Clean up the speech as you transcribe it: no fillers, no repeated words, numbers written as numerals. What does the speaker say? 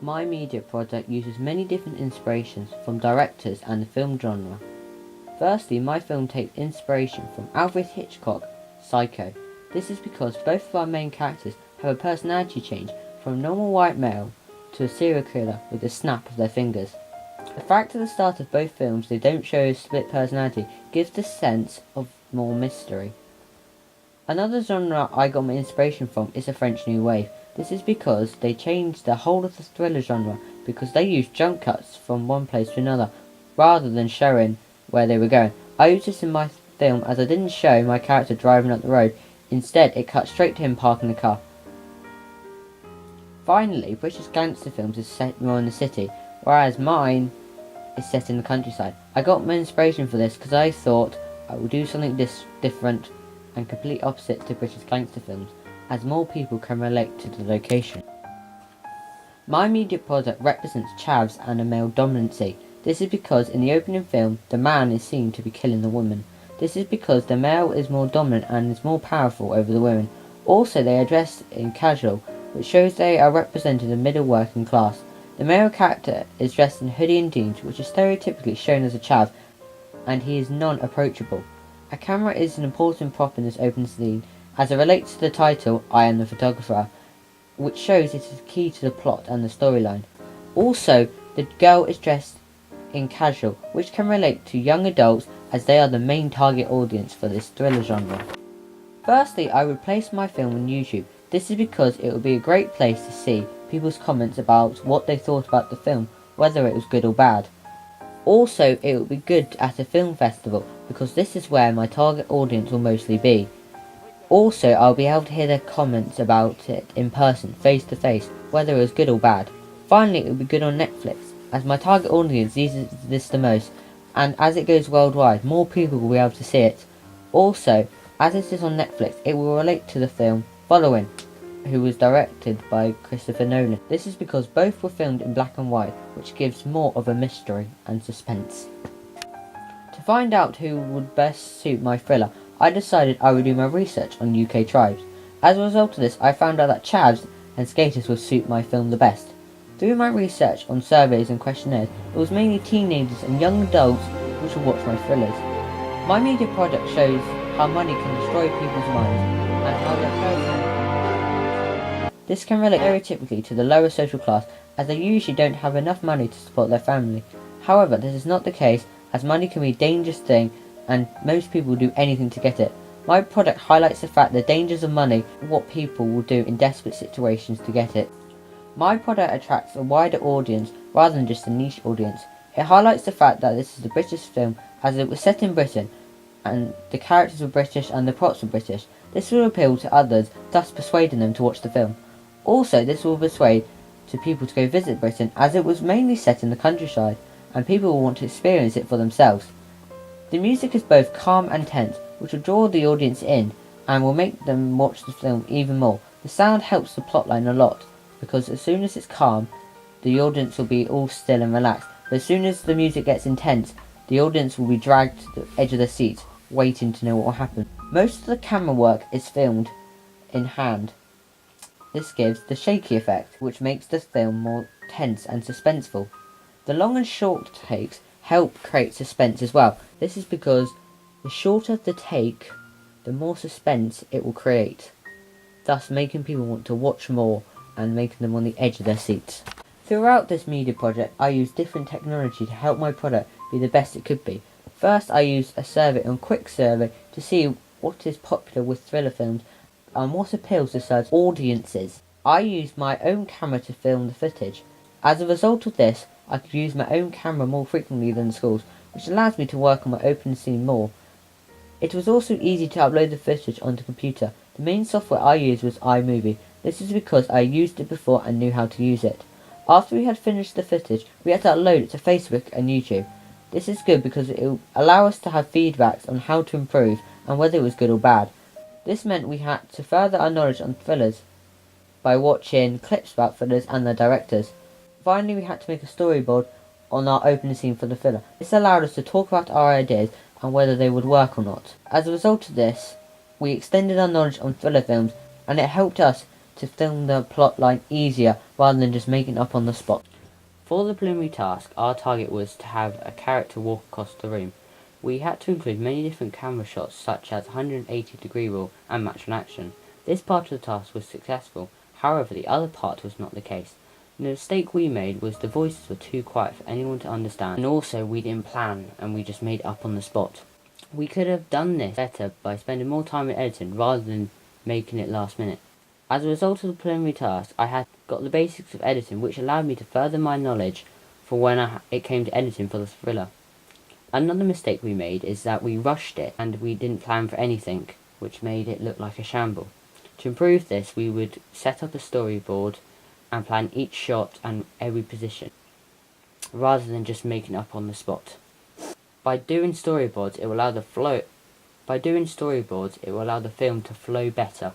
My media project uses many different inspirations from directors and the film genre. Firstly, my film takes inspiration from Alfred Hitchcock's Psycho. This is because both of our main characters have a personality change from a normal white male to a serial killer with a snap of their fingers. The fact at the start of both films they don't show a split personality gives the sense of more mystery. Another genre I got my inspiration from is the French New Wave. This is because they changed the whole of the thriller genre because they used jump cuts from one place to another rather than showing where they were going. I used this in my film as I didn't show my character driving up the road. Instead, it cut straight to him parking the car. Finally, British gangster films is set more in the city, whereas mine is set in the countryside. I got my inspiration for this because I thought I would do something different and complete opposite to British gangster films, as more people can relate to the location. My media product represents chavs and a male dominancy. This is because in the opening film, the man is seen to be killing the woman. This is because the male is more dominant and is more powerful over the women. Also, they are dressed in casual, which shows they are representing the middle working class. The male character is dressed in hoodie and jeans, which is stereotypically shown as a chav, and he is non-approachable. A camera is an important prop in this opening scene, as it relates to the title, I Am the Photographer, which shows it is key to the plot and the storyline. Also, the girl is dressed in casual, which can relate to young adults as they are the main target audience for this thriller genre. Firstly, I would place my film on YouTube. This is because it would be a great place to see people's comments about what they thought about the film, whether it was good or bad. Also, it would be good at a film festival because this is where my target audience will mostly be. Also, I'll be able to hear their comments about it in person, face to face, whether it was good or bad. Finally, it will be good on Netflix, as my target audience uses this the most, and as it goes worldwide, more people will be able to see it. Also, as it is on Netflix, it will relate to the film Following, who was directed by Christopher Nolan. This is because both were filmed in black and white, which gives more of a mystery and suspense. To find out who would best suit my thriller, I decided I would do my research on UK tribes. As a result of this, I found out that chavs and skaters would suit my film the best. Through my research on surveys and questionnaires, it was mainly teenagers and young adults which would watch my thrillers. My media product shows how money can destroy people's minds and how their personal. This can relate stereotypically to the lower social class, as they usually don't have enough money to support their family. However, this is not the case, as money can be a dangerous thing and most people will do anything to get it. My product highlights the fact the dangers of money and what people will do in desperate situations to get it. My product attracts a wider audience rather than just a niche audience. It highlights the fact that this is a British film as it was set in Britain and the characters were British and the props were British. This will appeal to others, thus persuading them to watch the film. Also, this will persuade to people to go visit Britain as it was mainly set in the countryside and people will want to experience it for themselves. The music is both calm and tense, which will draw the audience in and will make them watch the film even more. The sound helps the plotline a lot, because as soon as it's calm, the audience will be all still and relaxed. But as soon as the music gets intense, the audience will be dragged to the edge of their seats, waiting to know what will happen. Most of the camera work is filmed in hand. This gives the shaky effect, which makes the film more tense and suspenseful. The long and short takes help create suspense as well. This is because the shorter the take, the more suspense it will create, thus making people want to watch more and making them on the edge of their seats. Throughout this media project, I used different technology to help my product be the best it could be. First, I used a survey on Quick Survey to see what is popular with thriller films and what appeals to certain audiences. I used my own camera to film the footage. As a result of this, I could use my own camera more frequently than the schools, which allows me to work on my opening scene more. It was also easy to upload the footage onto the computer. The main software I used was iMovie. This is because I used it before and knew how to use it. After we had finished the footage, we had to upload it to Facebook and YouTube. This is good because it will allow us to have feedbacks on how to improve and whether it was good or bad. This meant we had to further our knowledge on thrillers by watching clips about thrillers and their directors. Finally, we had to make a storyboard on our opening scene for the thriller. This allowed us to talk about our ideas and whether they would work or not. As a result of this, we extended our knowledge on thriller films and it helped us to film the plot line easier rather than just making it up on the spot. For the preliminary task, our target was to have a character walk across the room. We had to include many different camera shots such as 180-degree rule and match on action. This part of the task was successful, however the other part was not the case. The mistake we made was the voices were too quiet for anyone to understand, and also we didn't plan and we just made it up on the spot. We could have done this better by spending more time in editing rather than making it last minute. As a result of the preliminary task, I had got the basics of editing, which allowed me to further my knowledge for when it came to editing for the thriller. Another mistake we made is that we rushed it and we didn't plan for anything, which made it look like a shamble. To improve this, we would set up a storyboard and plan each shot and every position, rather than just making it up on the spot. By doing storyboards, it will allow the film to flow better